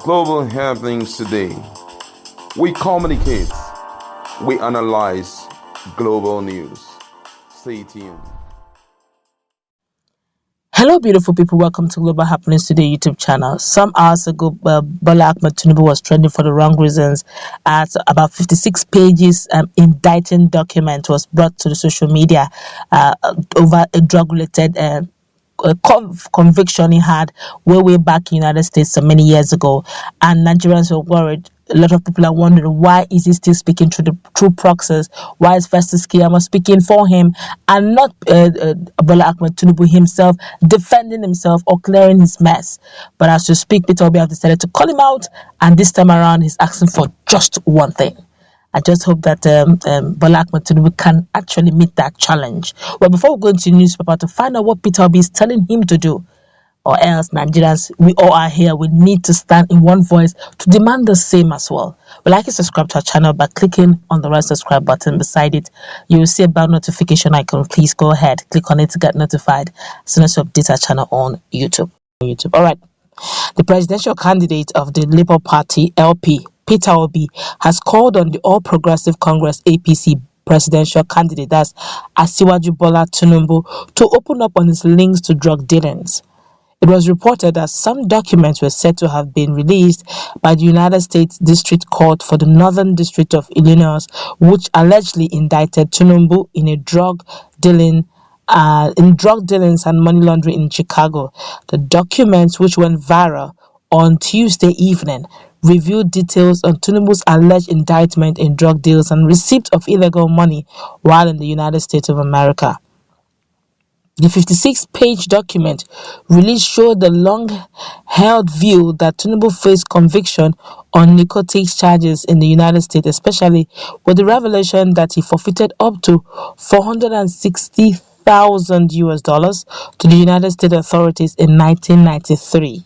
Global happenings today. We communicate, we analyze global news. Stay tuned. Hello, beautiful people. Welcome to Global Happenings Today YouTube channel. Some hours ago, Bola Tinubu was trending for the wrong reasons. As about 56 pages indicting document was brought to the social media over a drug-related conviction he had way back in the United States so many years ago, and Nigerians were worried. A lot of people are wondering, why is he still speaking through the true proxies? Why is Festus Keyamo speaking for him and not Bola Tinubu himself defending himself or clearing his mess? But as we speak, Peter Obi have decided to call him out, and this time around he's asking for just one thing. I just hope that Bola Tinubu can actually meet that challenge. Well, before we go into the newspaper to find out what Peter Obi is telling him to do, or else Nigerians, we all are here. We need to stand in one voice to demand the same as well. Well, like and subscribe to our channel by clicking on the red subscribe button beside it. You will see a bell notification icon. Please go ahead, click on it to get notified as soon as we update our channel on YouTube. All right. The presidential candidate of the Labour Party, LP, Peter Obi, has called on the All Progressive Congress, APC, presidential candidate, that's Asiwaju Bola Tinubu, to open up on his links to drug dealings. It was reported that some documents were said to have been released by the United States District Court for the Northern District of Illinois, which allegedly indicted Tinubu in drug dealings and money laundering in Chicago. The documents, which went viral on Tuesday evening, revealed details on Tinubu's alleged indictment in drug deals and receipt of illegal money while in the United States of America. The 56-page document released showed the long-held view that Tinubu faced conviction on narcotics charges in the United States, especially with the revelation that he forfeited up to $460,000 to the United States authorities in 1993.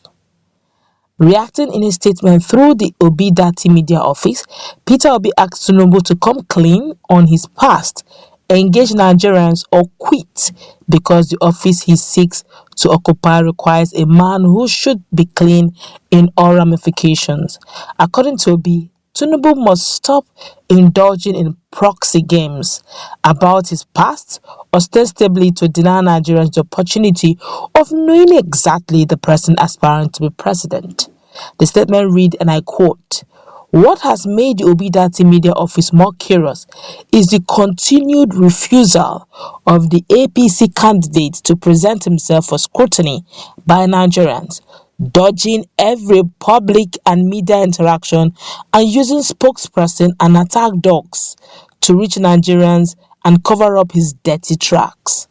Reacting in a statement through the Obi Dati media office, Peter Obi asked Tinubu to come clean on his past, engage Nigerians, or quit, because the office he seeks to occupy requires a man who should be clean in all ramifications. According to Obi, Tinubu must stop indulging in proxy games about his past, ostensibly to deny Nigerians the opportunity of knowing exactly the person aspiring to be president. The statement read, and I quote, "What has made the Obi Dati media office more curious is the continued refusal of the APC candidate to present himself for scrutiny by Nigerians, dodging every public and media interaction and using spokesperson and attack dogs to reach Nigerians and cover up his dirty tracks.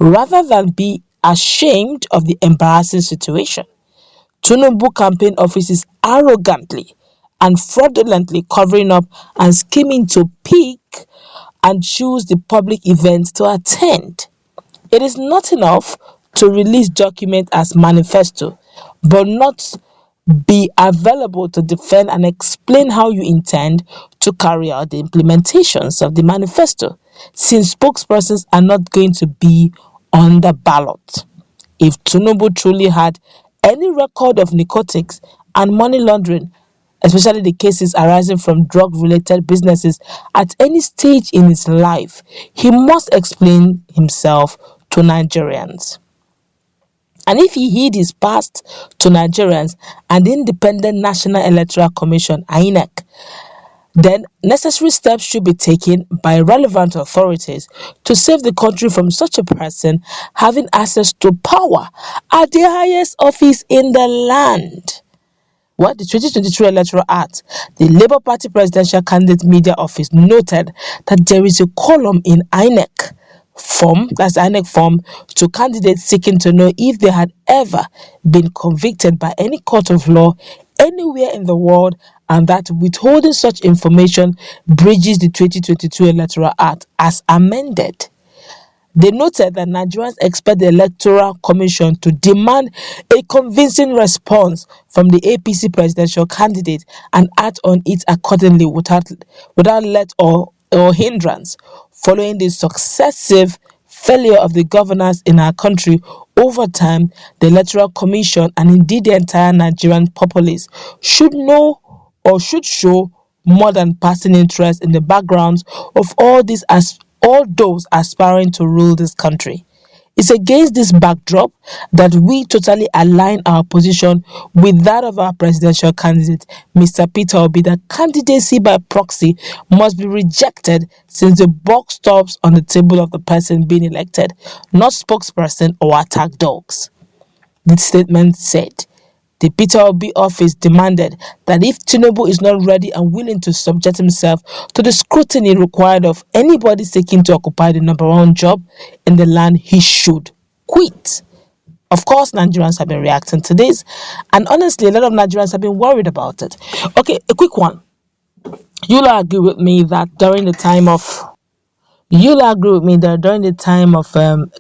Rather than be ashamed of the embarrassing situation, Tinubu campaign office is arrogantly and fraudulently covering up and scheming to pick and choose the public events to attend. It is not enough to release documents as manifesto, but not be available to defend and explain how you intend to carry out the implementations of the manifesto, since spokespersons are not going to be on the ballot. If Tinubu truly had any record of narcotics and money laundering, especially the cases arising from drug-related businesses at any stage in his life, he must explain himself to Nigerians. And if he hid his past to Nigerians and the Independent National Electoral Commission, INEC, then necessary steps should be taken by relevant authorities to save the country from such a person having access to power at the highest office in the land. Well, the 2023 Electoral Act, the Labour Party Presidential Candidate Media Office noted that there is a column in INEC form, that's INEC form, to candidates seeking to know if they had ever been convicted by any court of law anywhere in the world, and that withholding such information breaches the 2022 Electoral Act as amended. They noted that Nigerians expect the Electoral Commission to demand a convincing response from the APC presidential candidate and act on it accordingly without let or hindrance, following the successive failure of the governance in our country over time, the Electoral Commission and indeed the entire Nigerian populace should know or should show more than passing interest in the backgrounds of all those aspiring to rule this country. It's against this backdrop that we totally align our position with that of our presidential candidate, Mr. Peter Obi, that candidacy by proxy must be rejected since the buck stops on the table of the person being elected, not spokesperson or attack dogs. The statement said. The Peter Obi office demanded that if Tinubu is not ready and willing to subject himself to the scrutiny required of anybody seeking to occupy the number one job in the land, he should quit. Of course, Nigerians have been reacting to this, and honestly, a lot of Nigerians have been worried about it. Okay, a quick one. You'll agree with me that You'll agree with me that during the time of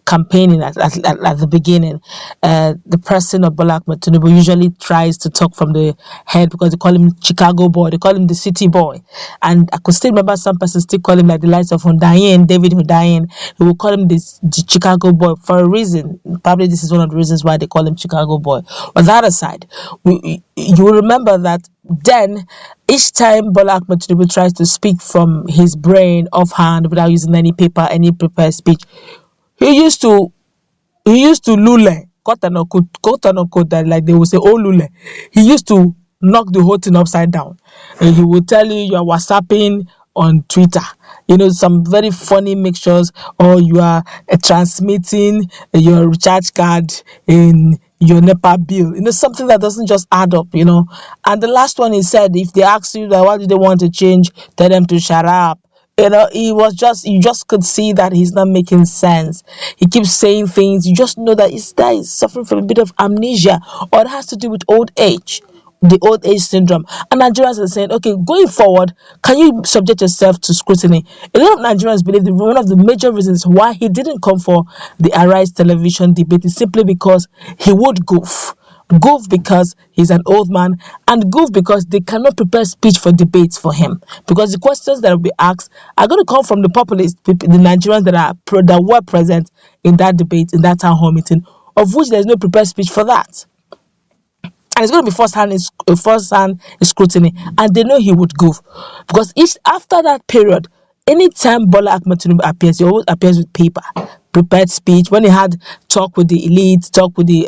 campaigning at the beginning, the person of Bola Tinubu usually tries to talk from the head because they call him Chicago boy, they call him the city boy. And I could still remember some persons still call him like the likes of Hundayen, David Hundayen, who will call him the Chicago boy for a reason. Probably this is one of the reasons why they call him Chicago boy. On the other side, you will remember that then, each time Bola Tinubu tries to speak from his brain offhand without using any paper, any prepared speech, he used to lule, quote unquote, that like they will say, oh lule. He used to knock the whole thing upside down. And he will tell you are WhatsApping on Twitter. Some very funny mixtures, or you are transmitting your recharge card in your NEPA bill. Something that doesn't just add up. And the last one he said, if they ask you that why do they want to change, tell them to shut up. You just could see that he's not making sense. He keeps saying things. You just know that this guy is suffering from a bit of amnesia, or it has to do with old age, the old age syndrome. And Nigerians are saying, okay, going forward, can you subject yourself to scrutiny? A lot of Nigerians believe that one of the major reasons why he didn't come for the Arise television debate is simply because he would goof. Goof because he's an old man, and goof because they cannot prepare speech for debates for him, because the questions that will be asked are going to come from the populist people, the Nigerians that were present in that debate, in that town hall meeting, of which there's no prepared speech for that. And it's going to be first-hand scrutiny, and they know he would go, because after that period, anytime Bola Tinubu appears, he always appears with paper, prepared speech. When he had talk with the elite, talk with the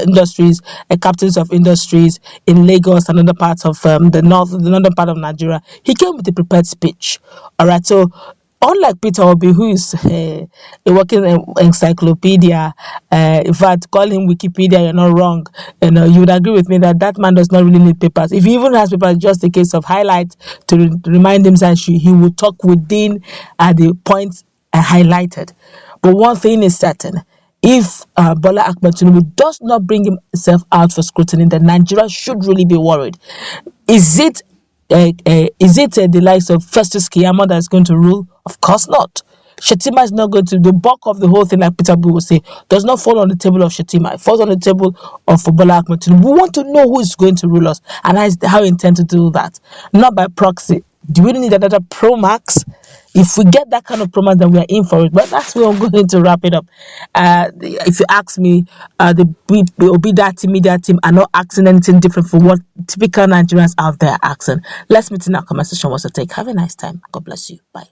industries, captains of industries in Lagos and other parts of the northern part of Nigeria, he came with a prepared speech. All right, so unlike Peter Obi, who is a working encyclopedia, in fact, call him Wikipedia, you're not wrong. You would agree with me that that man does not really need papers. If he even has papers, just a case of highlights to remind him that he will talk within the points highlighted. But one thing is certain. If Bola Tinubu does not bring himself out for scrutiny, then Nigeria should really be worried. Is it the likes of Festus Keyamo that's going to rule? Of course not. Shetima is not going to. The bulk of the whole thing, like Peter B will say, does not fall on the table of Shetima. It falls on the table of Bola Tinubu. We want to know who is going to rule us and how he intends to do that. Not by proxy. Do we need another Pro Max? If we get that kind of promise, then we are in for it. But that's where I'm going to wrap it up. If you ask me, the Obidati media team are not asking anything different from what typical Nigerians out there are asking. Let's meet in our conversation. What's the take? Have a nice time. God bless you. Bye.